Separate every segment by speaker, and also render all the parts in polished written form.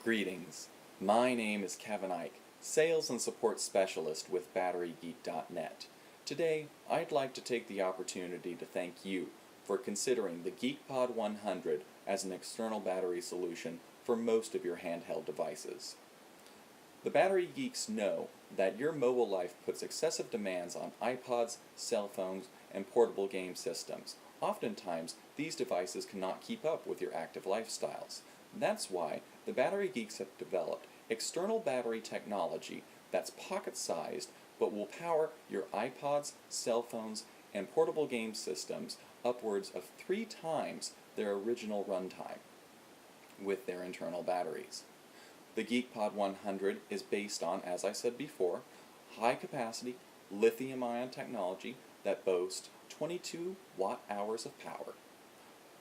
Speaker 1: Greetings. My name is Kevin Ike, Sales and Support Specialist with BatteryGeek.net. Today, I'd like to take the opportunity to thank you for considering the GeekPod 100 as an external battery solution for most of your handheld devices. The Battery Geeks know that your mobile life puts excessive demands on iPods, cell phones, and portable game systems. Oftentimes, these devices cannot keep up with your active lifestyles. That's why the Battery Geeks have developed external battery technology that's pocket-sized but will power your iPods, cell phones, and portable game systems upwards of 3 times their original runtime with their internal batteries. The GeekPod 100 is based on, as I said before, high-capacity lithium-ion technology that boasts 22 watt-hours of power.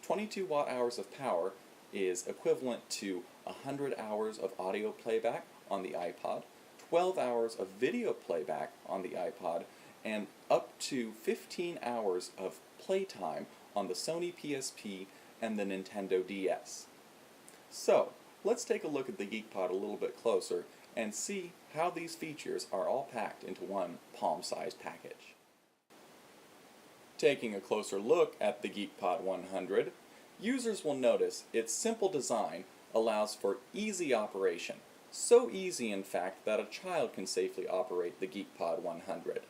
Speaker 1: 22 watt-hours of power is equivalent to 100 hours of audio playback on the iPod, 12 hours of video playback on the iPod, and up to 15 hours of playtime on the Sony PSP and the Nintendo DS. So, let's take a look at the GeekPod a little bit closer and see how these features are all packed into one palm-sized package. Taking a closer look at the GeekPod 100, users will notice its simple design allows for easy operation. So easy, in fact, that a child can safely operate the GeekPod 100.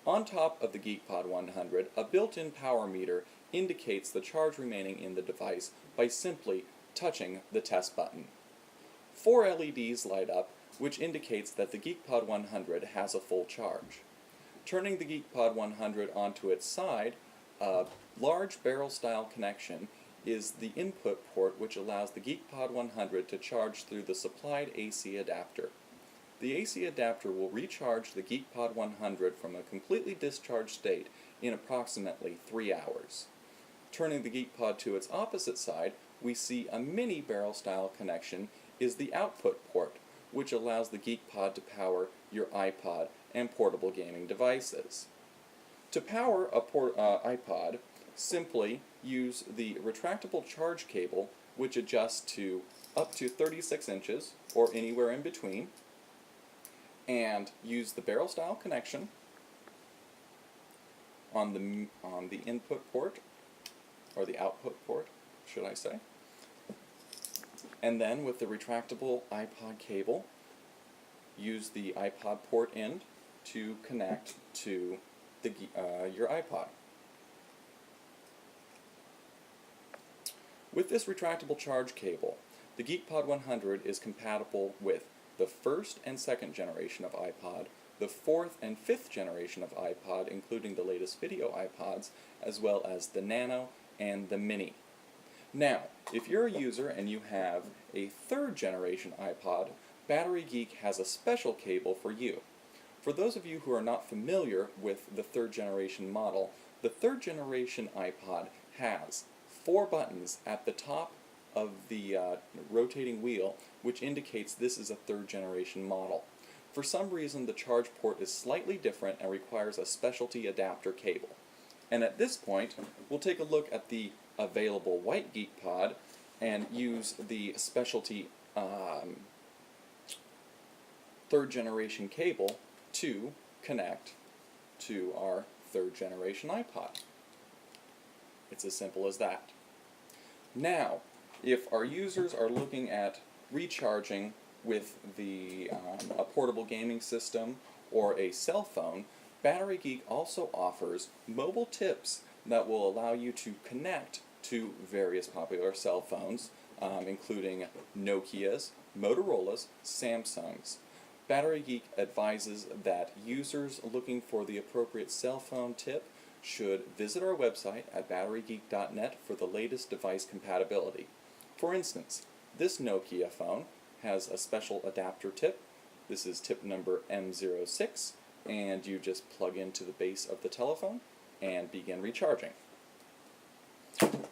Speaker 1: On top of the GeekPod 100, a built-in power meter indicates the charge remaining in the device by simply touching the test button. 4 LEDs light up, which indicates that the GeekPod 100 has a full charge. Turning the GeekPod 100 onto its side, a large barrel-style connection is the input port which allows the GeekPod 100 to charge through the supplied AC adapter. The AC adapter will recharge the GeekPod 100 from a completely discharged state in approximately 3 hours. Turning the GeekPod to its opposite side, we see a mini barrel-style connection is the output port, which allows the GeekPod to power your iPod and portable gaming devices. To power a iPod, simply use the retractable charge cable, which adjusts to up to 36 inches or anywhere in between, and use the barrel-style connection on the input port, or the output port, should I say. And then with the retractable iPod cable, use the iPod port end to connect to your iPod. With this retractable charge cable, the GeekPod 100 is compatible with the first and second generation of iPod, the fourth and fifth generation of iPod, including the latest video iPods, as well as the Nano and the Mini. Now, if you're a user and you have a third generation iPod, Battery Geek has a special cable for you. For those of you who are not familiar with the third generation model, the third generation iPod has 4 buttons at the top of the rotating wheel, which indicates this is a third generation model. For some reason, the charge port is slightly different and requires a specialty adapter cable. And at this point, we'll take a look at the available white GeekPod and use the specialty third generation cable to connect to our third generation iPod. It's as simple as that. Now, if our users are looking at recharging with a portable gaming system or a cell phone, Battery Geek also offers mobile tips that will allow you to connect to various popular cell phones, including Nokia's, Motorola's, Samsung's. Battery Geek advises that users looking for the appropriate cell phone tip should visit our website at BatteryGeek.net for the latest device compatibility. For instance, this Nokia phone has a special adapter tip. This is tip number M06, and you just plug into the base of the telephone and begin recharging.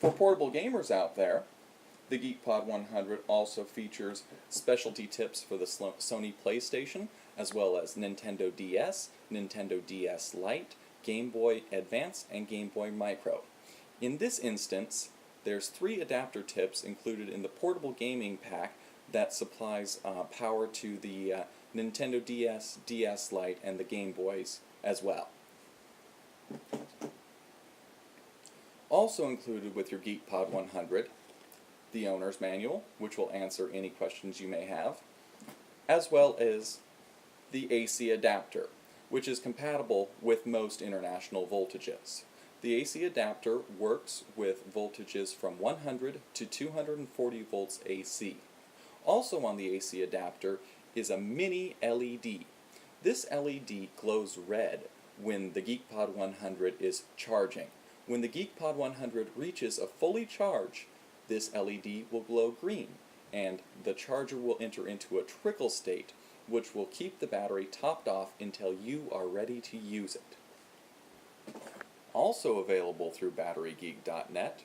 Speaker 1: For portable gamers out there, the GeekPod 100 also features specialty tips for the Sony PlayStation, as well as Nintendo DS, Nintendo DS Lite, Game Boy Advance, and Game Boy Micro. In this instance, there's 3 adapter tips included in the portable gaming pack that supplies power to the Nintendo DS, DS Lite, and the Game Boys as well. Also included with your GeekPod 100, the owner's manual, which will answer any questions you may have, as well as the AC adapter, which is compatible with most international voltages. The AC adapter works with voltages from 100 to 240 volts AC. Also on the AC adapter is a mini LED. This LED glows red when the GeekPod 100 is charging. When the GeekPod 100 reaches a fully charge, this LED will glow green, and the charger will enter into a trickle state, which will keep the battery topped off until you are ready to use it. Also available through BatteryGeek.net,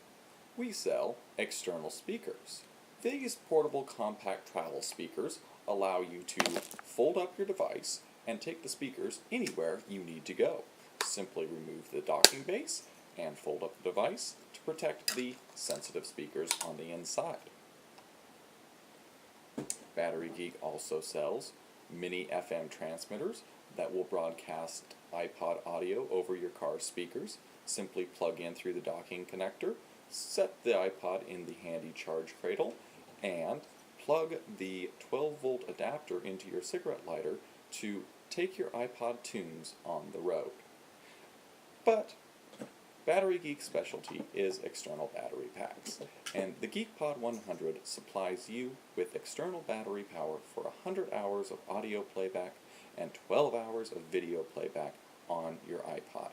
Speaker 1: we sell external speakers. These portable compact travel speakers allow you to fold up your device and take the speakers anywhere you need to go. Simply remove the docking base and fold up the device to protect the sensitive speakers on the inside. Battery Geek also sells mini FM transmitters that will broadcast iPod audio over your car's speakers. Simply plug in through the docking connector, set the iPod in the handy charge cradle, and plug the 12-volt adapter into your cigarette lighter to take your iPod tunes on the road. But Battery Geek's specialty is external battery packs, and the GeekPod 100 supplies you with external battery power for 100 hours of audio playback and 12 hours of video playback on your iPod.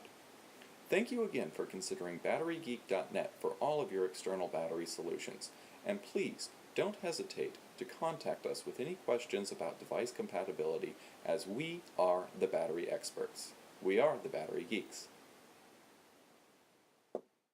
Speaker 1: Thank you again for considering BatteryGeek.net for all of your external battery solutions, and please don't hesitate to contact us with any questions about device compatibility, as we are the battery experts. We are the Battery Geeks.